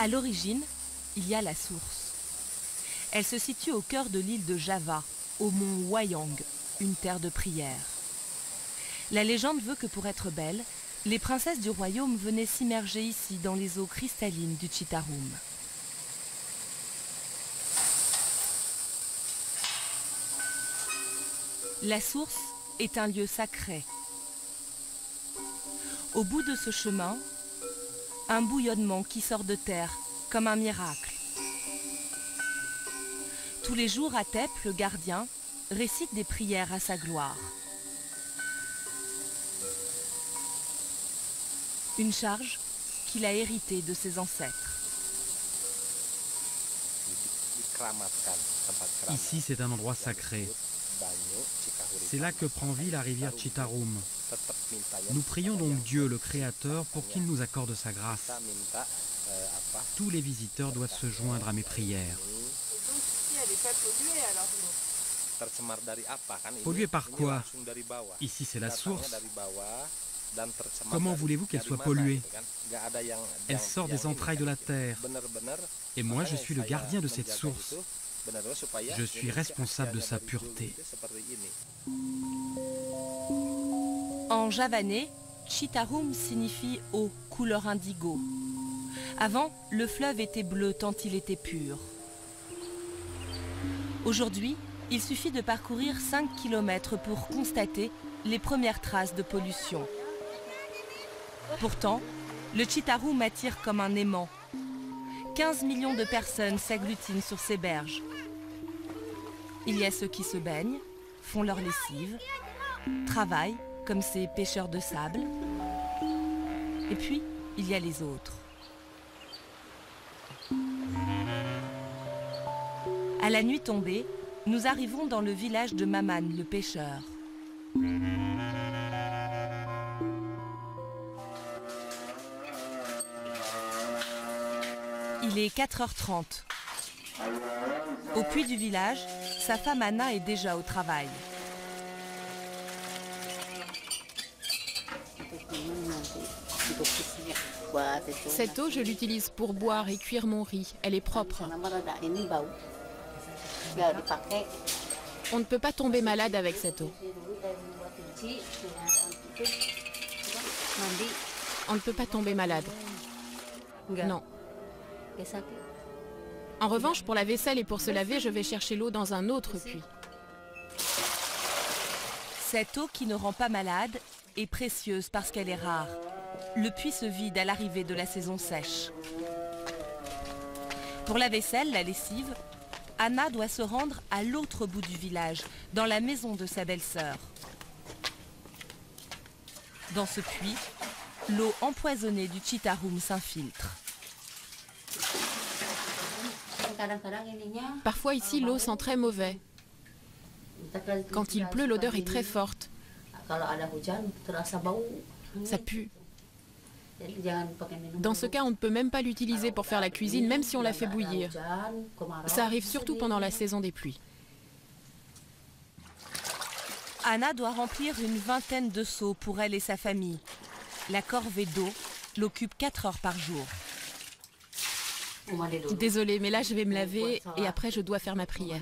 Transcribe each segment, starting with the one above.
À l'origine, il y a la source. Elle se situe au cœur de l'île de Java, au mont Wayang, une terre de prière. La légende veut que pour être belles, les princesses du royaume venaient s'immerger ici dans les eaux cristallines du Citarum. La source est un lieu sacré. Au bout de ce chemin, un bouillonnement qui sort de terre comme un miracle. Tous les jours, Atep, le gardien, récite des prières à sa gloire. Une charge qu'il a héritée de ses ancêtres. Ici, c'est un endroit sacré. C'est là que prend vie la rivière Citarum. Nous prions donc Dieu, le Créateur, pour qu'il nous accorde sa grâce. Tous les visiteurs doivent se joindre à mes prières. Polluée par quoi? Ici, c'est la source. Comment voulez-vous qu'elle soit polluée? Elle sort des entrailles de la terre. Et moi, je suis le gardien de cette source. Je suis responsable de sa pureté. En javanais, Citarum signifie eau, couleur indigo. Avant, le fleuve était bleu tant il était pur. Aujourd'hui, il suffit de parcourir 5 km pour constater les premières traces de pollution. Pourtant, le Citarum attire comme un aimant. 15 millions de personnes s'agglutinent sur ses berges. Il y a ceux qui se baignent, font leur lessive, travaillent comme ces pêcheurs de sable. Et puis, il y a les autres. À la nuit tombée, nous arrivons dans le village de Maman, le pêcheur. Il est 4h30. Au puits du village, sa femme Anna est déjà au travail. Cette eau, je l'utilise pour boire et cuire mon riz. Elle est propre. On ne peut pas tomber malade avec cette eau. On ne peut pas tomber malade. Non. En revanche, pour la vaisselle et pour se laver, je vais chercher l'eau dans un autre puits. Cette eau qui ne rend pas malade est précieuse parce qu'elle est rare. Le puits se vide à l'arrivée de la saison sèche. Pour la vaisselle, la lessive, Anna doit se rendre à l'autre bout du village, dans la maison de sa belle-sœur. Dans ce puits, l'eau empoisonnée du Citarum s'infiltre. Parfois ici, l'eau sent très mauvais. Quand il pleut, l'odeur est très forte. Ça pue. Dans ce cas, on ne peut même pas l'utiliser pour faire la cuisine, même si on la fait bouillir. Ça arrive surtout pendant la saison des pluies. Anna doit remplir une vingtaine de seaux pour elle et sa famille. La corvée d'eau l'occupe 4 heures par jour. Désolée, mais là je vais me laver et après je dois faire ma prière.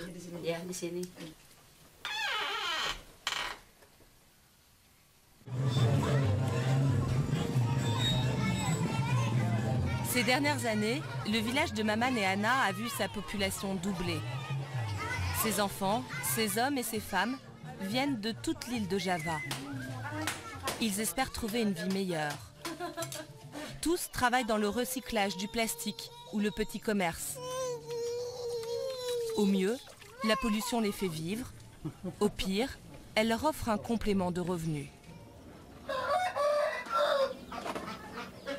Ces dernières années, le village de Maman et Anna a vu sa population doubler. Ses enfants, ses hommes et ses femmes viennent de toute l'île de Java. Ils espèrent trouver une vie meilleure. Tous travaillent dans le recyclage du plastique ou le petit commerce. Au mieux, la pollution les fait vivre. Au pire, elle leur offre un complément de revenus.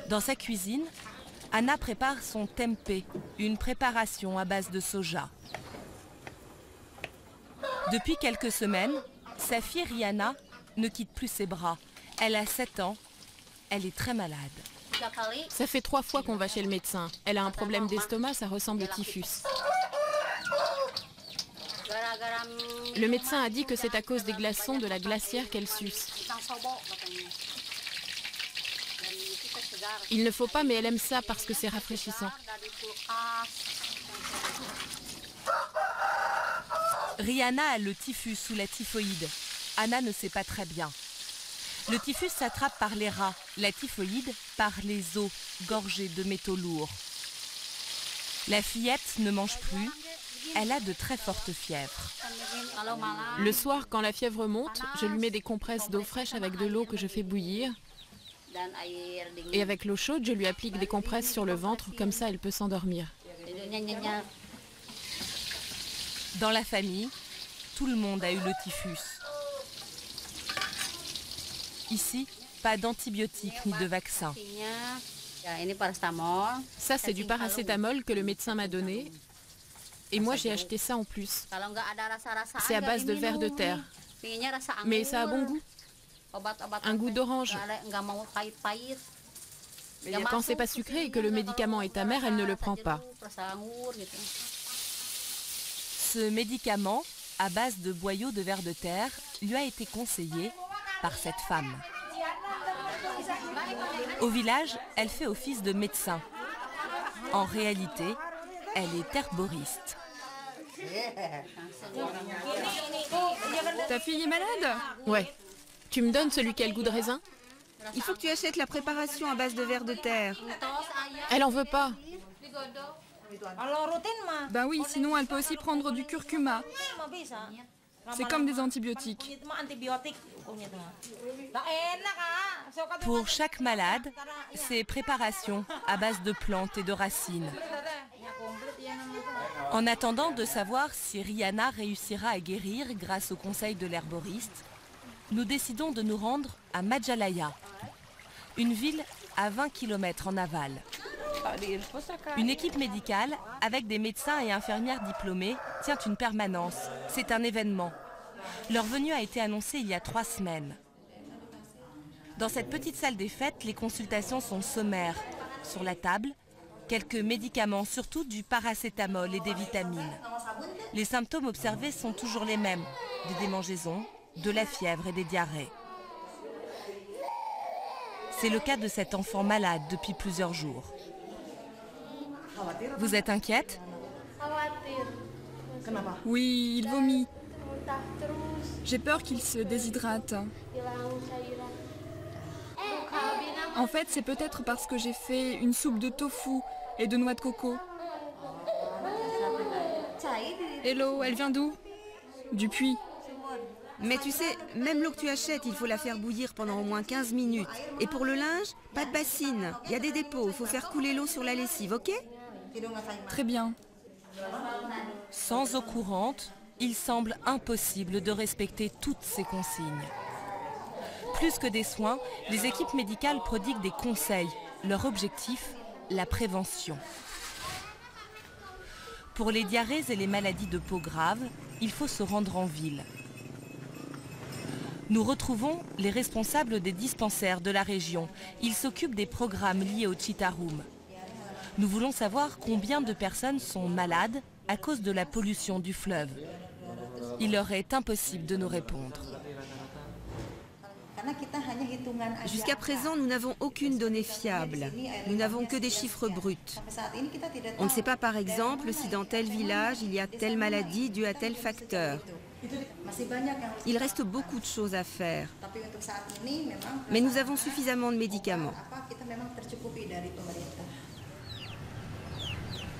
Dans sa cuisine, Anna prépare son tempeh, une préparation à base de soja. Depuis quelques semaines, sa fille Rihanna ne quitte plus ses bras. Elle a 7 ans, elle est très malade. Ça fait 3 fois qu'on va chez le médecin. Elle a un problème d'estomac, ça ressemble au typhus. Le médecin a dit que c'est à cause des glaçons de la glacière qu'elle suce. Il ne faut pas, mais elle aime ça parce que c'est rafraîchissant. Rihanna a le typhus ou la typhoïde. Anna ne sait pas très bien. Le typhus s'attrape par les rats, la typhoïde par les os gorgés de métaux lourds. La fillette ne mange plus, elle a de très fortes fièvres. Le soir, quand la fièvre monte, je lui mets des compresses d'eau fraîche avec de l'eau que je fais bouillir. Et avec l'eau chaude, je lui applique des compresses sur le ventre, comme ça elle peut s'endormir. Dans la famille, tout le monde a eu le typhus. Ici, pas d'antibiotiques ni de vaccins. Ça, c'est du paracétamol que le médecin m'a donné. Et moi, j'ai acheté ça en plus. C'est à base de vers de terre. Mais ça a bon goût. Un goût d'orange. Quand c'est pas sucré et que le médicament est amer, elle ne le prend pas. Ce médicament, à base de boyaux de vers de terre, lui a été conseillé par cette femme. Au village, elle fait office de médecin. En réalité, elle est herboriste. Ta fille est malade? Ouais. Tu me donnes celui qui a le goût de raisin? Il faut que tu achètes la préparation à base de vers de terre. Elle en veut pas. Ben oui, sinon elle peut aussi prendre du curcuma. C'est comme des antibiotiques. Pour chaque malade, c'est préparation à base de plantes et de racines. En attendant de savoir si Rihanna réussira à guérir grâce au conseil de l'herboriste, nous décidons de nous rendre à Majalaya, une ville à 20 km en aval. Une équipe médicale, avec des médecins et infirmières diplômés, tient une permanence. C'est un événement. Leur venue a été annoncée il y a 3 semaines. Dans cette petite salle des fêtes, les consultations sont sommaires. Sur la table, quelques médicaments, surtout du paracétamol et des vitamines. Les symptômes observés sont toujours les mêmes, des démangeaisons, de la fièvre et des diarrhées. C'est le cas de cet enfant malade depuis plusieurs jours. Vous êtes inquiète? Oui, il vomit. J'ai peur qu'il se déshydrate. En fait, c'est peut-être parce que j'ai fait une soupe de tofu et de noix de coco. Hello, elle vient d'où? Du puits. Mais tu sais, même l'eau que tu achètes, il faut la faire bouillir pendant au moins 15 minutes. Et pour le linge, pas de bassine. Il y a des dépôts, il faut faire couler l'eau sur la lessive, ok? Très bien. Sans eau courante, il semble impossible de respecter toutes ces consignes. Plus que des soins, les équipes médicales prodiguent des conseils. Leur objectif, la prévention. Pour les diarrhées et les maladies de peau graves, il faut se rendre en ville. Nous retrouvons les responsables des dispensaires de la région. Ils s'occupent des programmes liés au Chitarum. Nous voulons savoir combien de personnes sont malades à cause de la pollution du fleuve. Il leur est impossible de nous répondre. Jusqu'à présent, nous n'avons aucune donnée fiable. Nous n'avons que des chiffres bruts. On ne sait pas, par exemple, si dans tel village, il y a telle maladie due à tel facteur. Il reste beaucoup de choses à faire. Mais nous avons suffisamment de médicaments.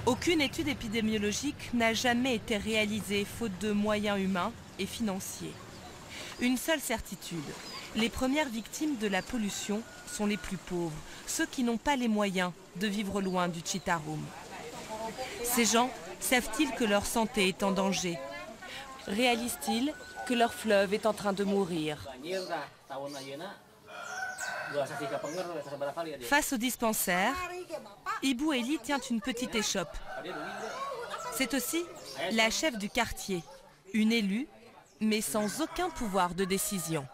Aucune étude épidémiologique n'a jamais été réalisée faute de moyens humains et financiers. Une seule certitude, les premières victimes de la pollution sont les plus pauvres, ceux qui n'ont pas les moyens de vivre loin du Chitarum. Ces gens savent-ils que leur santé est en danger? Réalisent-ils que leur fleuve est en train de mourir? Face au dispensaire, Ibu Eli tient une petite échoppe. C'est aussi la chef du quartier, une élue, mais sans aucun pouvoir de décision.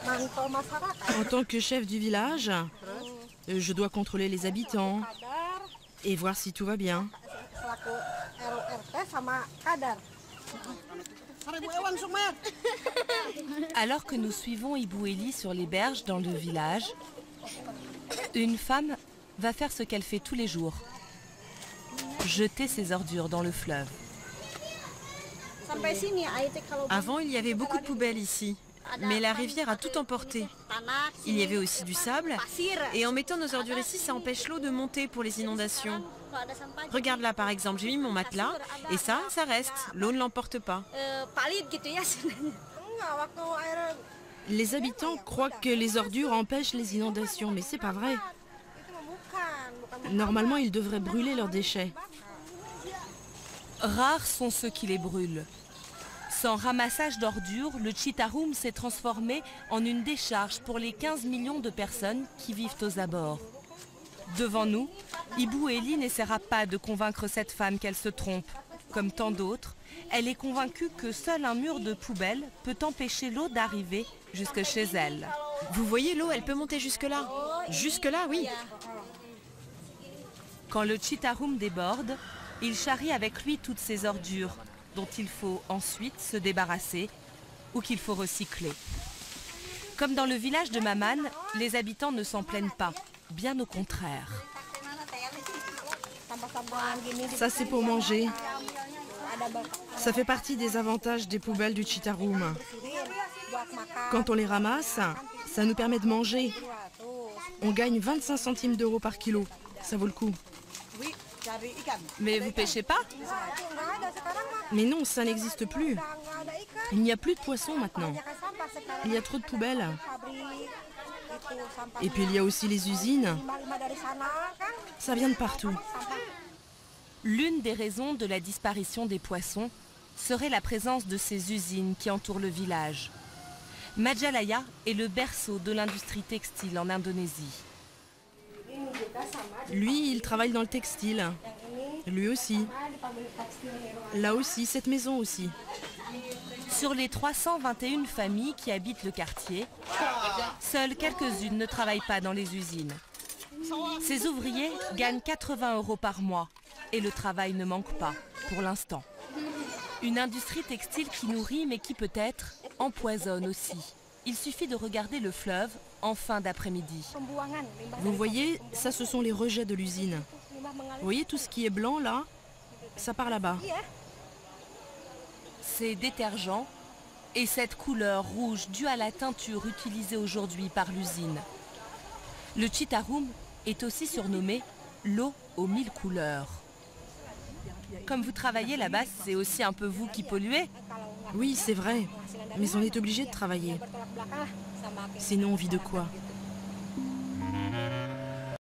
En tant que chef du village, je dois contrôler les habitants et voir si tout va bien. Alors que nous suivons Ibu Eli sur les berges dans le village, une femme va faire ce qu'elle fait tous les jours. Jeter ses ordures dans le fleuve. Avant, il y avait beaucoup de poubelles ici, mais la rivière a tout emporté. Il y avait aussi du sable, et en mettant nos ordures ici, ça empêche l'eau de monter pour les inondations. Regarde là par exemple, j'ai mis mon matelas, et ça reste, l'eau ne l'emporte pas. Les habitants croient que les ordures empêchent les inondations, mais c'est pas vrai. Normalement, ils devraient brûler leurs déchets. Rares sont ceux qui les brûlent. Sans ramassage d'ordures, le Citarum s'est transformé en une décharge pour les 15 millions de personnes qui vivent aux abords. Devant nous, Ibu Eli n'essaiera pas de convaincre cette femme qu'elle se trompe. Comme tant d'autres, elle est convaincue que seul un mur de poubelle peut empêcher l'eau d'arriver jusque chez elle. Vous voyez l'eau, elle peut monter jusque-là. Jusque-là, oui. Quand le Citarum déborde, il charrie avec lui toutes ces ordures dont il faut ensuite se débarrasser ou qu'il faut recycler. Comme dans le village de Maman, les habitants ne s'en plaignent pas, bien au contraire. Ça, c'est pour manger. Ça fait partie des avantages des poubelles du Citarum. Quand on les ramasse, ça nous permet de manger. On gagne 25 centimes d'euros par kilo. Ça vaut le coup. Mais vous pêchez pas? Mais non, ça n'existe plus. Il n'y a plus de poissons maintenant. Il y a trop de poubelles. Et puis il y a aussi les usines. Ça vient de partout. L'une des raisons de la disparition des poissons serait la présence de ces usines qui entourent le village. Majalaya est le berceau de l'industrie textile en Indonésie. Lui, il travaille dans le textile. Lui aussi. Là aussi, cette maison aussi. Sur les 321 familles qui habitent le quartier, seules quelques-unes ne travaillent pas dans les usines. Ces ouvriers gagnent 80 € par mois et le travail ne manque pas, pour l'instant. Une industrie textile qui nourrit mais qui peut-être empoisonne aussi. Il suffit de regarder le fleuve en fin d'après-midi. Vous voyez, ça ce sont les rejets de l'usine. Vous voyez tout ce qui est blanc là? Ça part là-bas. Ces détergents et cette couleur rouge due à la teinture utilisée aujourd'hui par l'usine. Le Citarum est aussi surnommé l'eau aux 1000 couleurs. Comme vous travaillez là-bas, c'est aussi un peu vous qui polluez? Oui, c'est vrai. Mais on est obligé de travailler. Sinon, on vit de quoi?